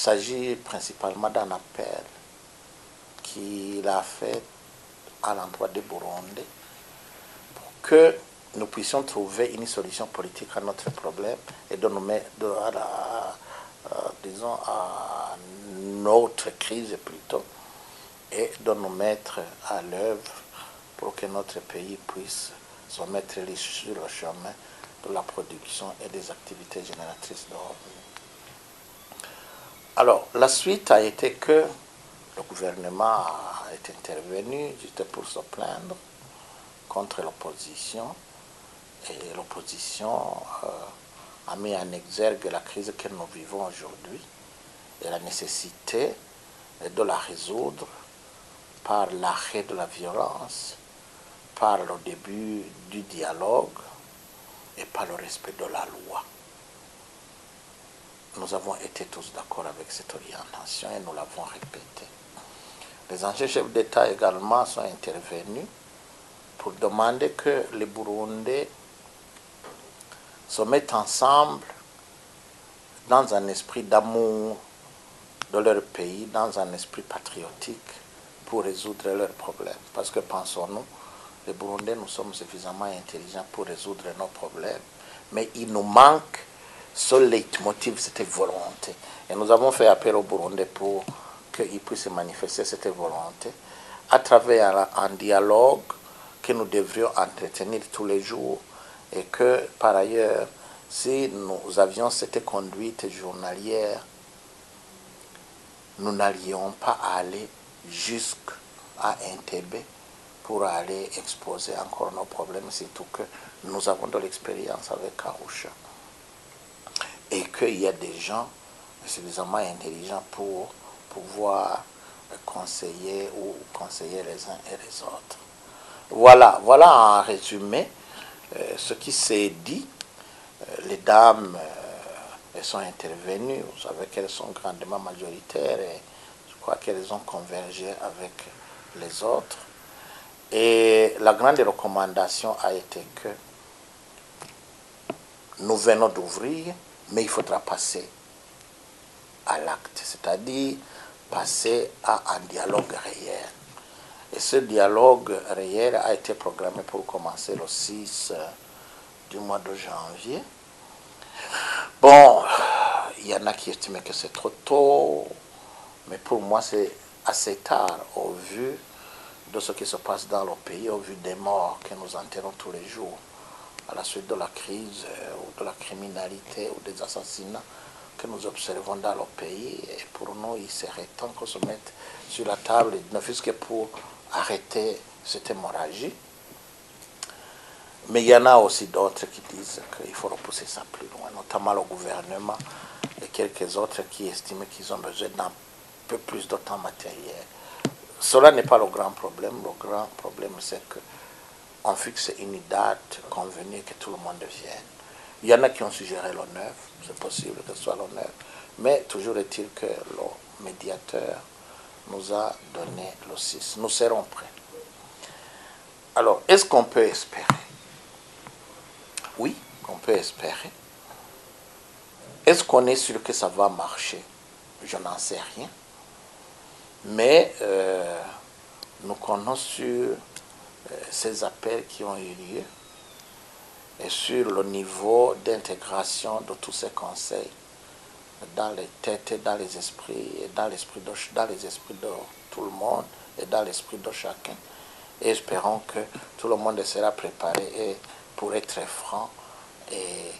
s'agit principalement d'un appel qu'il a fait à l'endroit des Burundais pour que nous puissions trouver une solution politique à notre problème et de nous mettre disons, à notre crise plutôt, et de nous mettre à l'œuvre pour que notre pays puisse se mettre sur le chemin de la production et des activités génératrices de revenus. Alors, la suite a été que le gouvernement est intervenu juste pour se plaindre contre l'opposition, et l'opposition a mis en exergue la crise que nous vivons aujourd'hui et la nécessité de la résoudre par l'arrêt de la violence, par le début du dialogue et par le respect de la loi. Nous avons été tous d'accord avec cette orientation et nous l'avons répété. Les anciens chefs d'État également sont intervenus pour demander que les Burundais se mettent ensemble dans un esprit d'amour de leur pays, dans un esprit patriotique pour résoudre leurs problèmes. Parce que pensons-nous, les Burundais, nous sommes suffisamment intelligents pour résoudre nos problèmes, mais il nous manque ce leitmotiv, cette volonté. Et nous avons fait appel aux Burundais pour qu'ils puissent manifester cette volonté à travers un dialogue que nous devrions entretenir tous les jours, et que par ailleurs, si nous avions cette conduite journalière, nous n'allions pas aller jusqu'à Entebbe pour aller exposer encore nos problèmes, surtout que nous avons de l'expérience avec Arusha. Et qu'il y a des gens suffisamment intelligents pour pouvoir conseiller les uns et les autres. Voilà en résumé ce qui s'est dit. Les dames sont intervenues, vous savez qu'elles sont grandement majoritaires et je crois qu'elles ont convergé avec les autres. Et la grande recommandation a été que nous venons d'ouvrir, mais il faudra passer à l'acte, c'est-à-dire passer à un dialogue réel. Et ce dialogue réel a été programmé pour commencer le 6 du mois de janvier. Bon, il y en a qui estiment que c'est trop tôt, mais pour moi c'est assez tard au vu de ce qui se passe dans le pays, au vu des morts que nous enterrons tous les jours à la suite de la crise ou de la criminalité ou des assassinats que nous observons dans le pays. Et pour nous, il serait temps qu'on se mette sur la table, ne fût-ce que pour arrêter cette hémorragie. Mais il y en a aussi d'autres qui disent qu'il faut repousser ça plus loin, notamment le gouvernement et quelques autres qui estiment qu'ils ont besoin d'un peu plus de temps matériel. Cela n'est pas le grand problème. Le grand problème, c'est qu'on fixe une date convenue et que tout le monde vienne. Il y en a qui ont suggéré le 9, c'est possible que ce soit le 9, mais toujours est-il que le médiateur nous a donné le 6. Nous serons prêts. Alors, est-ce qu'on peut espérer? Oui, on peut espérer. Est-ce qu'on est sûr que ça va marcher? Je n'en sais rien. Mais nous comptons sur ces appels qui ont eu lieu et sur le niveau d'intégration de tous ces conseils dans les têtes et dans les esprits, et dans les esprits de tout le monde et dans l'esprit de chacun. Et espérons que tout le monde sera préparé et pour être franc et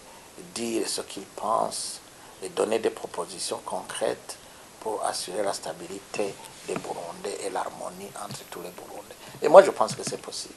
dire ce qu'il pense et donner des propositions concrètes pour assurer la stabilité des Burundais et l'harmonie entre tous les Burundais. Et moi, je pense que c'est possible.